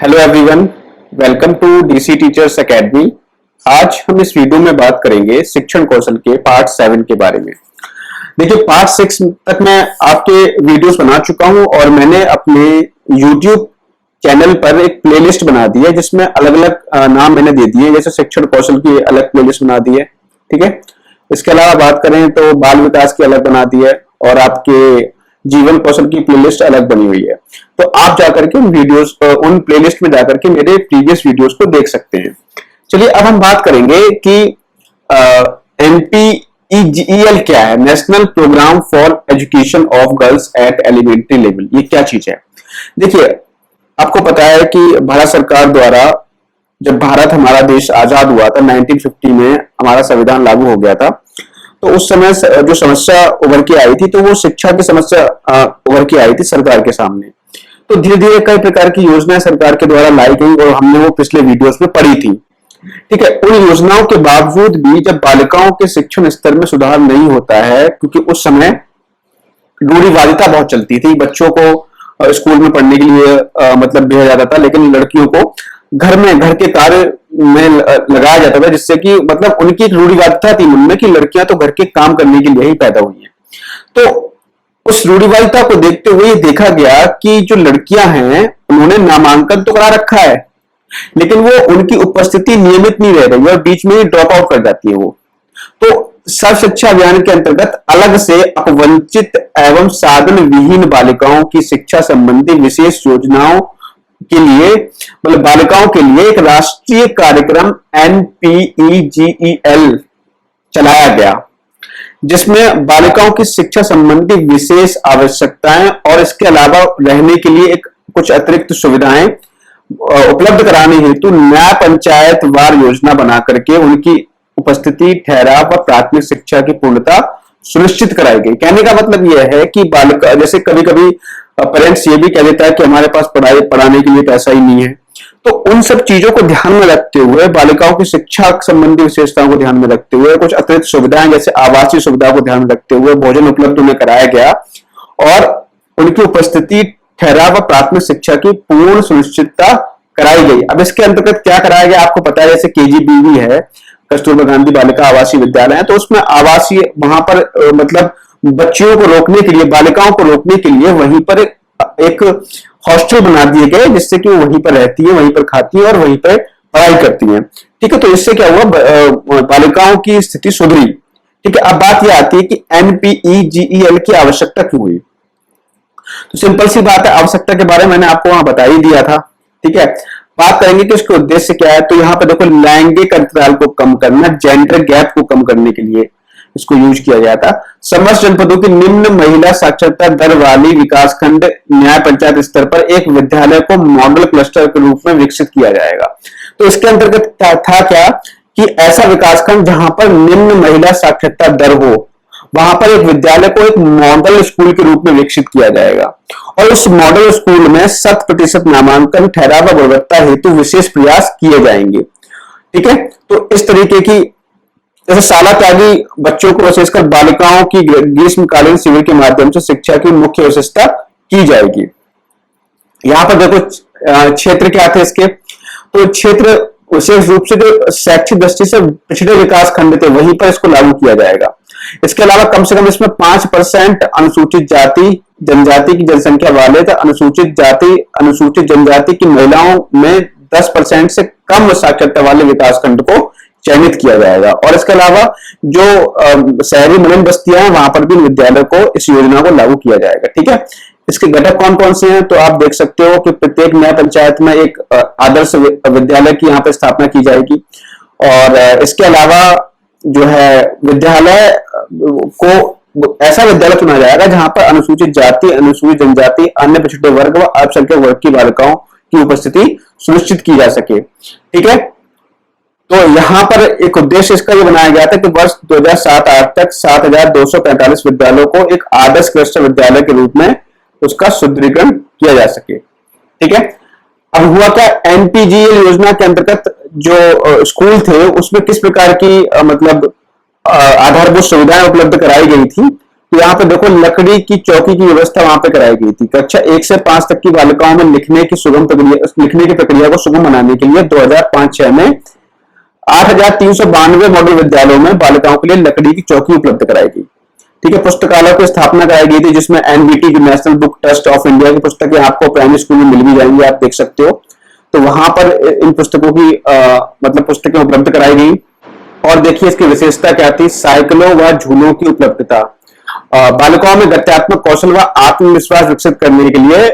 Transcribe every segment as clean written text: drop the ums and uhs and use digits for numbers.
Hello everyone, welcome to DC teachers academy. आज हम इस वीडियो में बात करेंगे शिक्षण कौशल के पार्ट 7 के बारे में। देखिए, पार्ट 6 तक मैं आपके वीडियोस बना चुका हूं और मैंने अपने यूट्यूब चैनल पर एक प्लेलिस्ट बना दी है जिसमें अलग अलग नाम मैंने दे दिए, जैसे शिक्षण कौशल की अलग प्लेलिस्ट बना दी है। ठीक है, इसके अलावा बात करें तो बाल विकास की अलग बना दी है और आपके जीवन कौशल की प्लेलिस्ट अलग बनी हुई है। तो आप जाकर के उन प्लेलिस्ट में जाकर के मेरे प्रीवियस वीडियोस को देख सकते हैं। चलिए, अब हम बात करेंगे कि NPEGEL क्या है, national programme for education of girls at elementary level. ये क्या चीज है? देखिए, आपको पता है कि भारत सरकार द्वारा जब भारत हमारा देश आजाद हुआ था 1950 में, हमारा संविधान लागू हो गया था, तो उस समय जो समस्या उभर के आई थी तो वो शिक्षा की समस्या उभर के आई थी सरकार के सामने। तो धीरे धीरे कई प्रकार की योजनाएं सरकार के द्वारा लाई गई और हमने वो पिछले वीडियोस में पढ़ी थी। ठीक है, उन योजनाओं के बावजूद भी जब बालिकाओं के शिक्षण स्तर में सुधार नहीं होता है, क्योंकि उस समय रूढ़िवादिता बहुत चलती थी, बच्चों को स्कूल में पढ़ने के लिए मतलब भेजा जाता था, लेकिन लड़कियों को घर के कार्य में लगाया जाता था, जिससे कि मतलब उनकी एक रूढ़िवादिता थी मन में कि लड़कियां तो घर के काम करने के लिए ही पैदा हुई हैं। तो उस रूढ़िवादिता को देखते हुए देखा गया कि जो लड़कियां हैं उन्होंने नामांकन तो करा रखा है, लेकिन वो उनकी उपस्थिति नियमित नहीं रह रही है और बीच में ही ड्रॉप आउट कर जाती है वो। तो सर्व शिक्षा अभियान के अंतर्गत अलग से अपवंचित एवं साधन विहीन बालिकाओं की शिक्षा संबंधी विशेष योजनाओं के लिए, मतलब बालिकाओं के लिए एक राष्ट्रीय कार्यक्रम NPEGEL चलाया गया, जिसमें बालिकाओं की शिक्षा संबंधी विशेष आवश्यकताएं और इसके अलावा रहने के लिए कुछ अतिरिक्त सुविधाएं उपलब्ध कराने हेतु न्याय पंचायत वार योजना बना करके उनकी उपस्थिति, ठहराव व प्राथमिक शिक्षा की पूर्णता सुनिश्चित कराई गई। कहने का मतलब यह है कि बालिका, जैसे कभी कभी पेरेंट्स ये भी कह देता है कि हमारे पास पढ़ाने के लिए पैसा ही नहीं है, तो उन सब चीजों को ध्यान में रखते हुए, बालिकाओं की शिक्षा संबंधी विशेषताओं को ध्यान में रखते हुए, कुछ अतिरिक्त सुविधाएं जैसे आवासीय सुविधा को ध्यान में रखते हुए भोजन उपलब्ध उन्हें कराया गया और उनकी उपस्थिति, ठहराव व प्राथमिक शिक्षा की पूर्ण सुनिश्चितता कराई गई। अब इसके अंतर्गत क्या कराया गया आपको पता है, जैसे KGBV है, कस्तूरबा गांधी बालिका आवासीय विद्यालय है, तो उसमें आवासीय, वहां पर मतलब बच्चियों को रोकने के लिए, बालिकाओं को रोकने के लिए वहीं पर एक हॉस्टल बना दिए गए, जिससे कि वो वहीं पर रहती है, वहीं पर खाती है और वहीं पर पढ़ाई करती है। ठीक है, तो इससे क्या हुआ, बालिकाओं की स्थिति सुधरी। ठीक है, अब बात यह आती है कि NPEGEL की आवश्यकता क्यों हुई। तो सिंपल सी बात है, आवश्यकता के बारे में मैंने आपको वहां बता ही दिया था। ठीक है, बात करेंगे कि उसका उद्देश्य क्या है। तो यहाँ पे देखो, लैंगिक अंतराल को कम करना, जेंडर गैप को कम करने के लिए इसको यूज किया गया था। समस्त जनपदों की निम्न महिला साक्षरता दर वाली विकासखंड न्याय पंचायत स्तर पर एक विद्यालय को मॉडल क्लस्टर के रूप में विकसित किया जाएगा। तो इसके अंतर्गत था क्या कि ऐसा विकासखंड जहां पर निम्न महिला साक्षरता दर हो, वहां पर एक विद्यालय को एक मॉडल स्कूल के रूप में विकसित किया जाएगा और उस मॉडल स्कूल में 100% नामांकन, ठहराव व गुणवत्ता हेतु विशेष प्रयास किए जाएंगे। ठीक है, तो इस तरीके की, जैसे शाला त्यागी बच्चों को विशेषकर बालिकाओं की ग्रीष्मकालीन शिविर के माध्यम से शिक्षा की मुख्य व्यवस्था की जाएगी। यहां पर देखो क्षेत्र क्या थे इसके, तो क्षेत्र विशेष रूप से जो शैक्षिक दृष्टि से पिछड़े विकास खंड थे वहीं पर इसको लागू किया जाएगा। इसके अलावा कम से कम इसमें 5% अनुसूचित जाति जनजाति की जनसंख्या वाले, तो अनुसूचित जाति अनुसूचित जनजाति की महिलाओं में 10% से कम साक्षरता वाले विकास खंड को चयनित किया जाएगा। और इसके अलावा जो शहरी मलिन बस्तियां हैं वहां पर भी विद्यालय को, इस योजना को लागू किया जाएगा। ठीक है, इसके घटक कौन कौन से हैं तो आप देख सकते हो कि प्रत्येक न्याय पंचायत में एक आदर्श विद्यालय की यहाँ पे स्थापना की जाएगी और इसके अलावा जो है विद्यालय को, ऐसा विद्यालय चुना जाएगा जहां पर अनुसूचित जाति, अनुसूचित जनजाति, अन्य पिछड़े वर्ग व अल्पसंख्यक वर्ग की बालिकाओं की उपस्थिति सुनिश्चित की जा सके। ठीक है, तो यहां पर एक उद्देश्य इसका यह बनाया गया था कि वर्ष 2007-8 तक 7,245 विद्यालयों को एक आदर्श क्लस्टर विद्यालय के रूप में उसका सुदृढ़ीकरण किया जा सके। ठीक है, अब हुआ क्या, NPEGEL योजना के अंतर्गत जो स्कूल थे उसमें किस प्रकार की मतलब आधारभूत सुविधाएं उपलब्ध कराई गई थी। तो यहाँ पे देखो लकड़ी की चौकी की व्यवस्था वहां पे कराई गई थी। कक्षा 1 से 5 तक की बालिकाओं में लिखने की प्रक्रिया को सुगम बनाने के लिए 2005-6 में 8,392 मॉडल विद्यालयों में बालिकाओं के लिए लकड़ी की चौकी उपलब्ध कराई गई। ठीक है, पुस्तकालय की स्थापना कराई गई थी जिसमें NBT national book trust of India की पुस्तकें आपको प्राइमरी स्कूल में मिल भी जाएंगी, आप देख सकते हो। तो वहां पर इन पुस्तकों की मतलब पुस्तकें उपलब्ध कराई गई। और देखिए इसकी विशेषता क्या थी, साइकिलों व झूलों की उपलब्धता। बालिकाओं में गत्यात्मक कौशल व आत्मविश्वास विकसित करने के लिए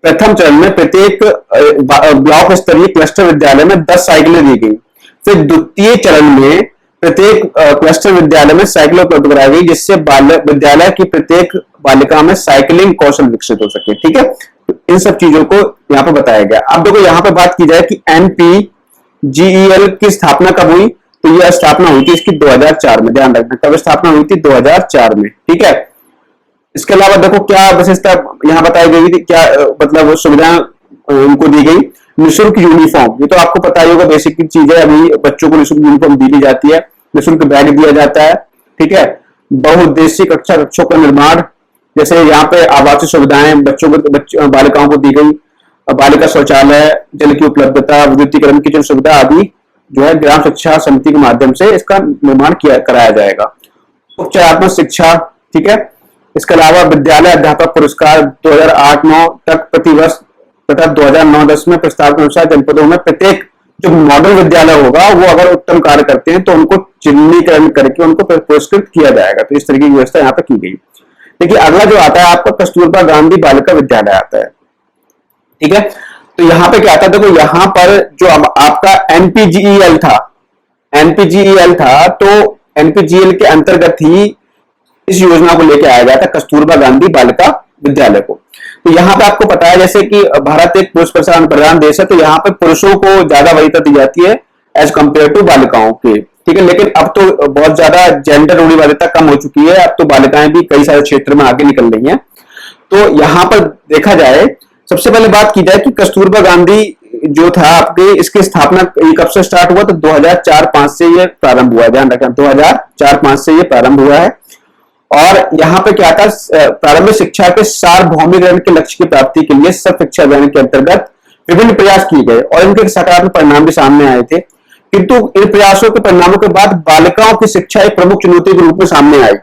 प्रथम चरण में प्रत्येक ब्लॉक स्तरीय क्लस्टर विद्यालय में 10 साइकिलें दी गई। फिर द्वितीय चरण में प्रत्येक क्लस्टर विद्यालय में साइकिल उपलब्ध कराई गई जिससे विद्यालय की प्रत्येक बालिका में साइकिलिंग कौशल विकसित हो सके। ठीक है, तो इन सब चीजों को यहाँ पे बताया गया। अब देखो यहाँ पे बात की जाए कि NPGEL की स्थापना कब हुई, तो यह स्थापना हुई थी इसकी 2004 में। ध्यान रखना कब स्थापना हुई थी, 2004 में। ठीक है, इसके अलावा देखो क्या विशेषता यहाँ बताई गई थी, क्या मतलब सुविधाएं उनको दी गई। निःशुल्क यूनिफॉर्म, ये तो आपको पता ही होगा, बेसिक चीज है। अभी बच्चों को निःशुल्क यूनिफॉर्म दी जाती है, निःशुल्क बैग दिया जाता है। ठीक है, बहुउद्देशीय कक्षों का निर्माण, जैसे यहाँ पे आवासीय सुविधाएं बालिकाओं को दी गई, बालिका शौचालय, जल की उपलब्धता, विद्युतीकरण की सुविधा आदि जो है ग्राम शिक्षा समिति के माध्यम से इसका निर्माण कराया जाएगा। उपचारात्मक शिक्षा, ठीक है। इसके अलावा विद्यालय अध्यापक पुरस्कार 2008-9 तक प्रतिवर्ष तथा 2009-10 में प्रस्ताव के अनुसार जनपदों में प्रत्येक जो मॉडल विद्यालय होगा वो अगर उत्तम कार्य करते हैं तो उनको चिन्हीकरण करके उनको पुरस्कृत किया जाएगा। तो इस तरीके की व्यवस्था यहाँ पे की गई। देखिए अगला जो आता है आपका कस्तूरबा गांधी बालिका विद्यालय आता है। ठीक है, तो यहाँ पे क्या आता है, देखो यहाँ पर जो आपका एनपीजीईएल था तो एनपीजीईएल के अंतर्गत ही इस योजना को लेकर आया गया था कस्तूरबा गांधी बालिका विद्यालय को। तो यहाँ पे आपको पता है जैसे कि भारत एक पुरुष प्रधान देश है, तो यहाँ पे पुरुषों को ज्यादा वरीयता दी जाती है एज कंपेयर टू बालिकाओं के। ठीक है, लेकिन अब तो बहुत ज्यादा जेंडर रूढ़िवादिता कम हो चुकी है, अब तो बालिकाएं भी कई सारे क्षेत्र में आगे निकल रही हैं। तो यहाँ पर देखा जाए, सबसे पहले बात की जाए कि कस्तूरबा गांधी जो था आपके, इसकी स्थापना कब से स्टार्ट हुआ, तो 2004-5 से ये प्रारंभ हुआ। ध्यान रखना 2004-5 से ये प्रारंभ हुआ है। और यहाँ पे क्या था, प्रारंभिक शिक्षा के सार्वभौमिकरण के लक्ष्य की प्राप्ति के लिए सब शिक्षा अभियान के अंतर्गत विभिन्न प्रयास किए गए और इनके सकारात्मक परिणाम भी सामने आए थे। किंतु इन प्रयासों के परिणामों के बाद बालिकाओं की शिक्षा एक प्रमुख चुनौती के रूप में सामने आई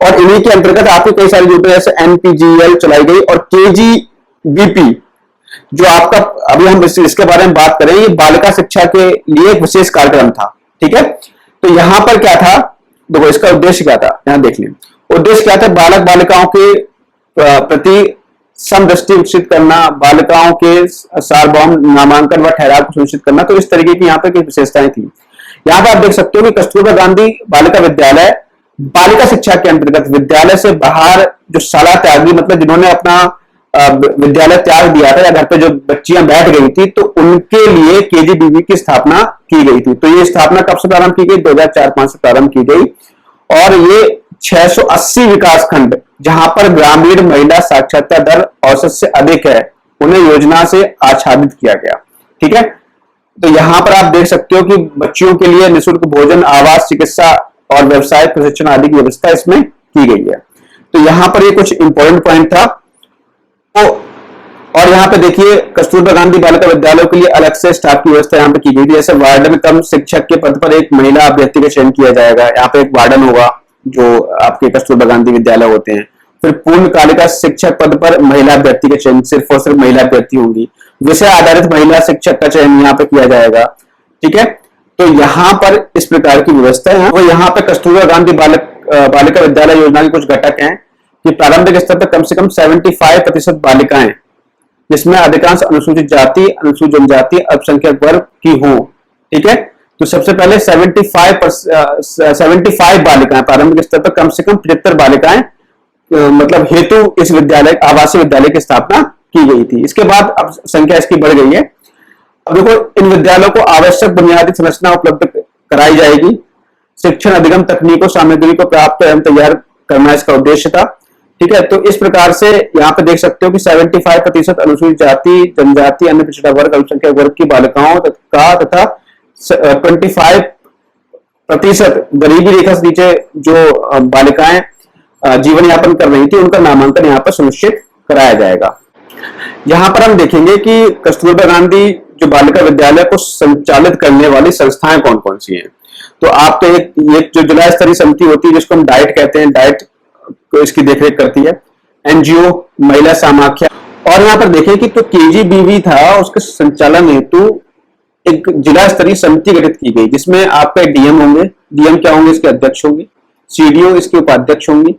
और इन्हीं के अंतर्गत आपकी कई सारी योजनाएं जैसे एनपीजीएल चलाई गई और केजीबीपी जो आपका अभी हम इसके बारे में बात करें, ये बालिका शिक्षा के लिए एक विशेष कार्यक्रम था। ठीक है, तो यहां पर क्या था, देखो इसका उद्देश्य क्या था, यहां देख लें। उद्देश्य क्या था, बालक बालिकाओं के प्रति समदृष्टि विकसित करना, बालिकाओं के सार्वभौम नामांकन व ठहराव को सुनिश्चित करना। तो इस तरीके की यहाँ पे विशेषताएं थी। यहाँ पर आप देख सकते हो कि कस्तूरबा गांधी बालिका विद्यालय बालिका शिक्षा के अंतर्गत विद्यालय से बाहर जो शाला त्यागी, मतलब जिन्होंने अपना विद्यालय त्याग दिया था या घर पे जो बच्चियां बैठ गई थी, तो उनके लिए केजीबीवी की स्थापना की गई थी। तो ये स्थापना कब से प्रारंभ की गई, 2004-5 से प्रारंभ की गई और ये 680 विकास खंड जहां पर ग्रामीण महिला साक्षरता दर औसत से अधिक है, उन्हें योजना से आच्छादित किया गया। ठीक है, तो यहां पर आप देख सकते हो कि बच्चियों के लिए निःशुल्क भोजन, आवास, चिकित्सा और व्यवसायिक प्रशिक्षण आदि की व्यवस्था इसमें की गई है। तो यहां पर ये कुछ इंपॉर्टेंट पॉइंट था। तो और यहाँ पे देखिए कस्तूरबा गांधी बालिका विद्यालयों के लिए अलग से स्टाफ की व्यवस्था यहाँ पे की गई थी। जैसे वार्डन कम शिक्षक के पद पर एक महिला अभ्यर्थी का चयन किया जाएगा। यहाँ पे एक वार्डन होगा जो आपके कस्तूरबा गांधी विद्यालय होते हैं। फिर पूर्णकालिका शिक्षक पद पर महिला अभ्यर्थी का चयन, सिर्फ और सिर्फ महिला अभ्यर्थी होंगी। विषय आधारित महिला शिक्षक का चयन यहाँ पे किया जाएगा। ठीक है, तो यहाँ पर इस प्रकार की व्यवस्था है। और यहाँ पे कस्तूरबा गांधी बालिका विद्यालय योजना के कुछ घटक हैं कि प्रारंभिक स्तर पर कम से कम 75% बालिकाएं, जिसमें अधिकांश अनुसूचित जाति, अनुसूचित जनजाति, अल्पसंख्यक वर्ग की हो। ठीक है, तो सबसे पहले 75 बालिकाएं, प्रारंभिक स्तर पर कम से कम 75 बालिकाएं मतलब हेतु इस विद्यालय आवासीय विद्यालय की स्थापना की गई थी। इसके बाद अब संख्या इसकी बढ़ गई है। अब देखो इन विद्यालयों को आवश्यक बुनियादी संरचना उपलब्ध कराई जाएगी। शिक्षण अधिगम तकनीकों सामग्री को प्राप्त एवं तैयार करना इसका उद्देश्य था। ठीक है, तो इस प्रकार से यहाँ पे देख सकते हो कि 75% अनुसूचित जाति, जनजाति, अन्य पिछड़ा वर्ग, अल्पसंख्यक वर्ग की बालिकाओं का तथा 25% गरीबी रेखा से नीचे जो बालिकाएं जीवन यापन कर रही थी, उनका नामांकन यहाँ पर सुनिश्चित कराया जाएगा। यहाँ पर हम देखेंगे कि कस्तूरबा गांधी जो बालिका विद्यालय को संचालित करने वाली संस्थाएं कौन कौन सी हैं। तो आप तो एक जो जिला स्तरीय समिति होती है जिसको हम डाइट कहते हैं, डाइट को इसकी देखरेख करती है, एनजीओ महिला समाख्या। और यहाँ पर देखें कि तो केजीबीवी था, उसके संचालन हेतु एक जिला स्तरीय समिति गठित की गई जिसमें आपका डीएम होंगे, डीएम क्या होंगे, इसके अध्यक्ष होंगे, सीडीओ इसके उपाध्यक्ष होंगे,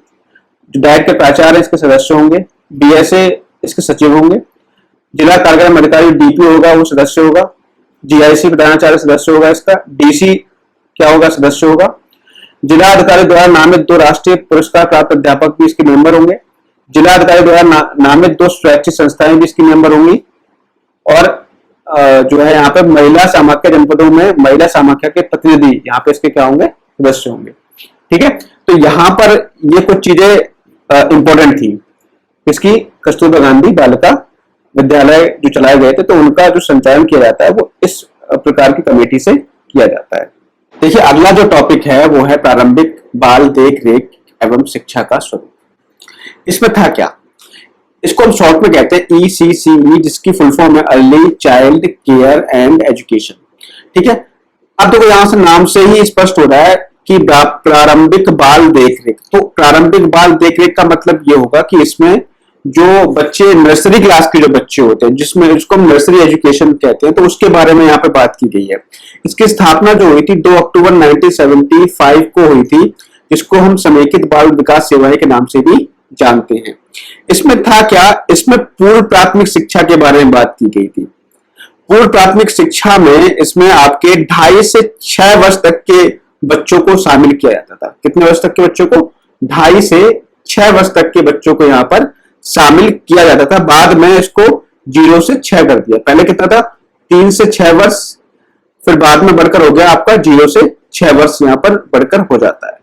जो डाइट के प्राचार्य इसके सदस्य होंगे, डीएसए इसके सचिव होंगे, जिला कार्यक्रम अधिकारी डीपी होगा वो सदस्य होगा, जीआईसी प्रधानाचार्य सदस्य होगा, इसका डीसी क्या होगा, सदस्य होगा, जिला अधिकारी द्वारा नामित 2 राष्ट्रीय पुरस्कार प्राप्त अध्यापक भी इसके मेंबर होंगे, जिला अधिकारी द्वारा नामित 2 स्वैच्छिक संस्थाएं भी इसकी मेंबर होंगी, और जो है यहाँ पे महिला समाख्या जनपदों में महिला समाख्या के प्रतिनिधि यहाँ पे इसके क्या होंगे, सदस्य होंगे। ठीक है, तो यहाँ पर ये कुछ चीजें इंपॉर्टेंट थी इसकी कस्तूरबा गांधी बालिका विद्यालय जो चलाए गए थे, तो उनका जो संचालन किया जाता है वो इस प्रकार की कमेटी से किया जाता है। देखिए अगला जो टॉपिक है वो है प्रारंभिक बाल देख रेख एवं शिक्षा का स्वरूप। इसमें था क्या, इसको हम शॉर्ट में कहते हैं ECCE, जिसकी फुल फॉर्म है early child care and education. ठीक है, अब देखो यहां से नाम से ही स्पष्ट हो रहा है कि प्रारंभिक बाल देख रेख। तो प्रारंभिक बाल देख रेख का मतलब ये होगा कि इसमें जो बच्चे नर्सरी क्लास के जो बच्चे होते हैं, जिसमें इसको हम नर्सरी एजुकेशन कहते हैं, तो उसके बारे में यहाँ पे बात की गई है। इसकी स्थापना जो हुई थी 2 अक्टूबर 1975 को हुई थी, जिसको हम समेकित बाल विकास सेवाएं के नाम से भी जानते हैं। इसमें था क्या, इसमें पूर्व प्राथमिक शिक्षा के बारे में बात की गई थी। पूर्व प्राथमिक शिक्षा में इसमें आपके 2.5 से 6 वर्ष तक के बच्चों को शामिल किया जाता था। कितने वर्ष तक के बच्चों को, 2.5 से 6 वर्ष तक के बच्चों को यहाँ पर शामिल किया जाता था। बाद में इसको 0 से 6 कर दिया। पहले कितना था, 3 से 6 वर्ष, फिर बाद में बढ़कर हो गया आपका 0 से 6 वर्ष यहाँ पर बढ़कर हो जाता है।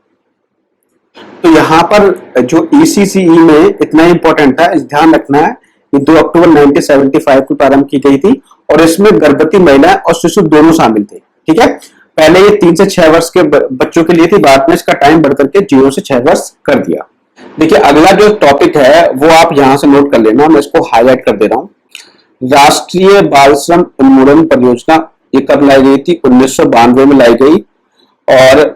तो यहाँ पर जो ECCE में इतना इंपॉर्टेंट था, इस ध्यान रखना है, ये 2 अक्टूबर 1975 को प्रारंभ की गई थी और इसमें गर्भवती महिला और शिशु दोनों शामिल थे। ठीक है, पहले ये 3 से 6 वर्ष के बच्चों के लिए थी, बाद में इसका टाइम बढ़कर के 0 से 6 वर्ष कर दिया। देखिए अगला जो टॉपिक है वो आप यहां से नोट कर लेना, मैं इसको हाईलाइट कर दे रहा हूं। राष्ट्रीय बाल श्रम उन्मूलन परियोजना ये कब लाई गई थी, 1992 में लाई गई, और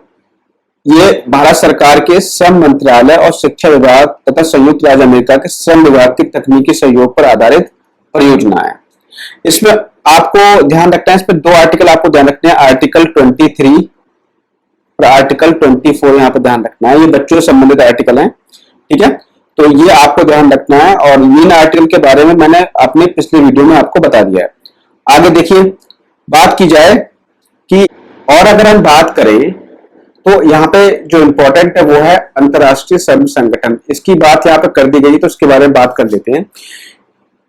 ये भारत सरकार के श्रम मंत्रालय और शिक्षा विभाग तथा संयुक्त राज्य अमेरिका के श्रम विभाग के तकनीकी सहयोग पर आधारित परियोजना है। इसमें आपको ध्यान रखना है, इसमें 2 आर्टिकल आपको ध्यान रखने हैं, आर्टिकल 23 और आर्टिकल 24 यहाँ पर ध्यान रखना है। ये बच्चों से संबंधित आर्टिकल हैं। ठीक है, तो ये आपको ध्यान रखना है, और इन आर्टिकल के बारे में मैंने अपने पिछले वीडियो में आपको बता दिया है। आगे देखिए, बात की जाए कि और अगर हम बात करें तो यहाँ पे जो इंपॉर्टेंट है वो है अंतरराष्ट्रीय श्रम संगठन। इसकी बात यहाँ पे कर दी गई, तो उसके बारे में बात कर लेते हैं।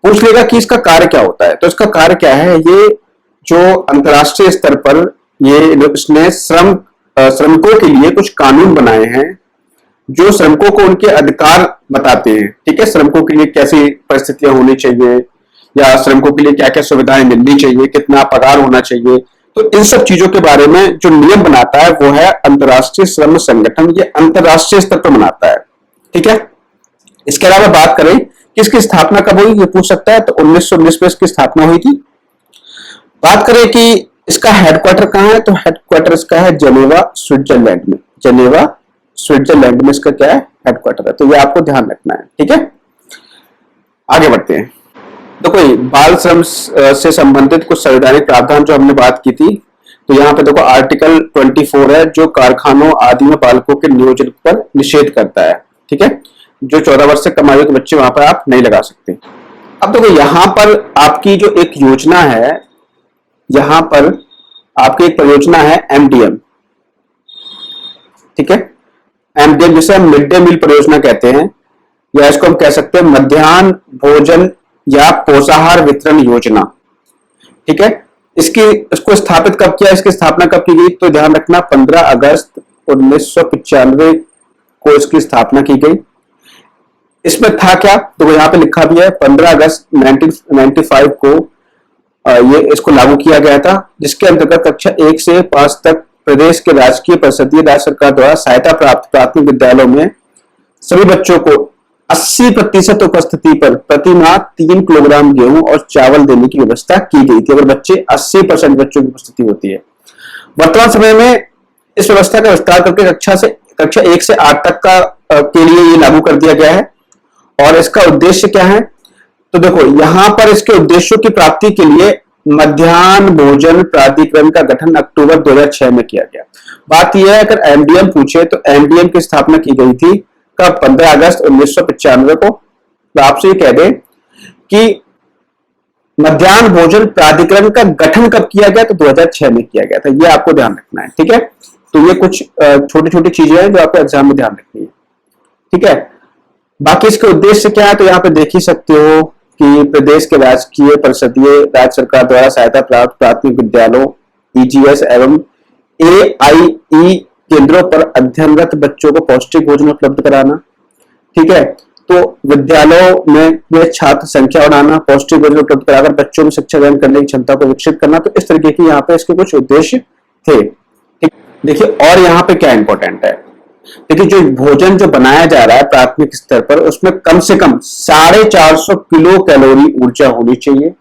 पूछ लेगा कि इसका कार्य क्या होता है, तो इसका कार्य क्या है, ये जो अंतरराष्ट्रीय स्तर पर इसने श्रमिकों के लिए कुछ कानून बनाए हैं जो श्रमिकों को उनके अधिकार बताते हैं। ठीक है, श्रमिकों के लिए कैसी परिस्थितियां होनी चाहिए, या श्रमिकों के लिए क्या क्या सुविधाएं मिलनी चाहिए, कितना पगार होना चाहिए, तो इन सब चीजों के बारे में जो नियम बनाता है वो है अंतरराष्ट्रीय श्रम संगठन। ये अंतरराष्ट्रीय स्तर पर बनाता है। ठीक है, इसके अलावा बात करें कि इसकी स्थापना कब हुई, ये पूछ सकता है, तो 1919 में इसकी स्थापना हुई थी। बात करें कि इसका हेडक्वार्टर कहाँ है, तो हेडक्वार्टर इसका है जेनेवा स्विट्जरलैंड में। जेनेवा स्विट्जरलैंड में इसका क्या है, हेडक्वार्टर है। तो ये आपको ध्यान रखना है। ठीक है, आगे बढ़ते हैं। तो कोई बाल श्रम से संबंधित कुछ संवैधानिक प्रावधान जो हमने बात की थी, तो यहाँ पे देखो आर्टिकल 24 है जो कारखानों आदि में बालकों के नियोजन पर निषेध करता है। ठीक है, जो 14 वर्ष से कम आयु के बच्चे वहां पर आप नहीं लगा सकते। अब देखो यहाँ पर आपकी जो एक योजना है, यहाँ पर आपकी एक परियोजना है MDM। ठीक है, MDM जिसे हम मिड डे मील परियोजना कहते हैं, या इसको हम कह सकते हैं मध्याह्न भोजन या पोषाहार वितरण योजना। ठीक है, इसको स्थापित कब किया, इसकी स्थापना कब की गई, तो ध्यान रखना 15 अगस्त 1995 को इसकी स्थापना की गई। इसमें था क्या, तो यहाँ पे लिखा भी है 15 अगस्त 1995 को ये इसको लागू किया गया था, जिसके अंतर्गत कक्षा 1 से 5 तक प्रदेश के राजकीय परिषदीय राज्य सरकार द्वारा सहायता प्राप्त प्राथमिक विद्यालयों में सभी बच्चों को 80% उपस्थिति पर प्रति माह 3 किलोग्राम गेहूं और चावल देने की व्यवस्था की गई थी, अगर बच्चे 80% बच्चों की उपस्थिति होती है। वर्तमान समय में इस व्यवस्था का विस्तार करके कक्षा 1 से 8 तक के लिए ये लागू कर दिया गया है। और इसका उद्देश्य क्या है, तो देखो यहां पर इसके उद्देश्यों की प्राप्ति के लिए मध्याह्न भोजन प्राधिकरण का गठन अक्टूबर 2006 में किया गया। बात यह है, अगर एमडीएम पूछे तो एमडीएम की स्थापना की गई थी कब, 15 अगस्त 1995 को। तो आपसे ये कह दें कि मध्याह्न भोजन प्राधिकरण का गठन कब किया गया, तो 2006 में किया गया था। ये आपको ध्यान रखना है, ठीक है। तो ये कुछ छोटी छोटी चीजें हैं जो आपको एग्जाम में ध्यान रखनी है, ठीक है। बाकी इसके उद्देश्य क्या है, तो यहाँ पे देख ही सकते हो कि प्रदेश के राजकीय परिषदीय राज्य सरकार द्वारा सहायता प्राप्त प्राथमिक विद्यालयों, ईजीएस एवं एआईई केंद्रों पर अध्ययनरत बच्चों को पौष्टिक भोजन उपलब्ध कराना, ठीक है। तो विद्यालयों में छात्र संख्या बढ़ाना, पौष्टिक भोजन उपलब्ध कराकर बच्चों में शिक्षा ग्रहण करने की क्षमता को विकसित करना। तो इस तरीके की यहाँ पे इसके कुछ उद्देश्य थे, ठीक। देखिए और यहाँ पे क्या इंपॉर्टेंट है, देखिए जो भोजन जो बनाया जा रहा है प्राथमिक स्तर पर, उसमें कम से कम 450 किलो कैलोरी ऊर्जा होनी चाहिए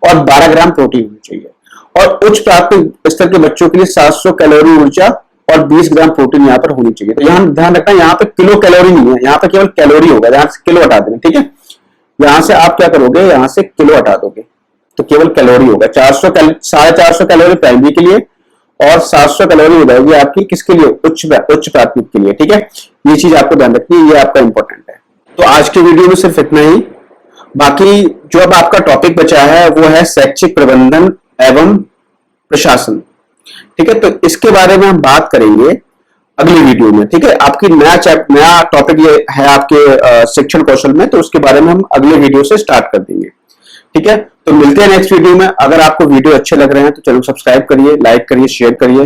और 12 ग्राम प्रोटीन होनी चाहिए। और उच्च प्राथमिक स्तर के बच्चों के लिए 700 कैलोरी ऊर्जा और 20 ग्राम प्रोटीन यहाँ पर होनी चाहिए। तो यहाँ ध्यान रखना, यहाँ पे किलो कैलोरी नहीं है, यहाँ पे केवल कैलोरी होगा, यहाँ से किलो हटा देना, ठीक है। यहाँ से आप क्या करोगे, यहाँ से किलो हटा दोगे तो केवल कैलोरी होगा। 450 कैलोरी प्राइमरी के लिए और 700 कैलोरी हो जाएगी आपकी किसके लिए, उच्च प्राथमिक के लिए, ठीक है। ये चीज आपको ध्यान रखनी है, ये आपका इंपॉर्टेंट है। तो आज के वीडियो में सिर्फ इतना ही। बाकी जो अब आपका टॉपिक बचा है वो है शैक्षिक प्रबंधन एवं प्रशासन, ठीक है। तो इसके बारे में हम बात करेंगे अगली वीडियो में, ठीक है। आपकी नया टॉपिक ये है आपके शिक्षण कौशल में, तो उसके बारे में हम अगले वीडियो से स्टार्ट कर देंगे, ठीक है। तो मिलते हैं नेक्स्ट वीडियो में। अगर आपको वीडियो अच्छे लग रहे हैं तो चैनल सब्सक्राइब करिए, लाइक करिए, शेयर करिए।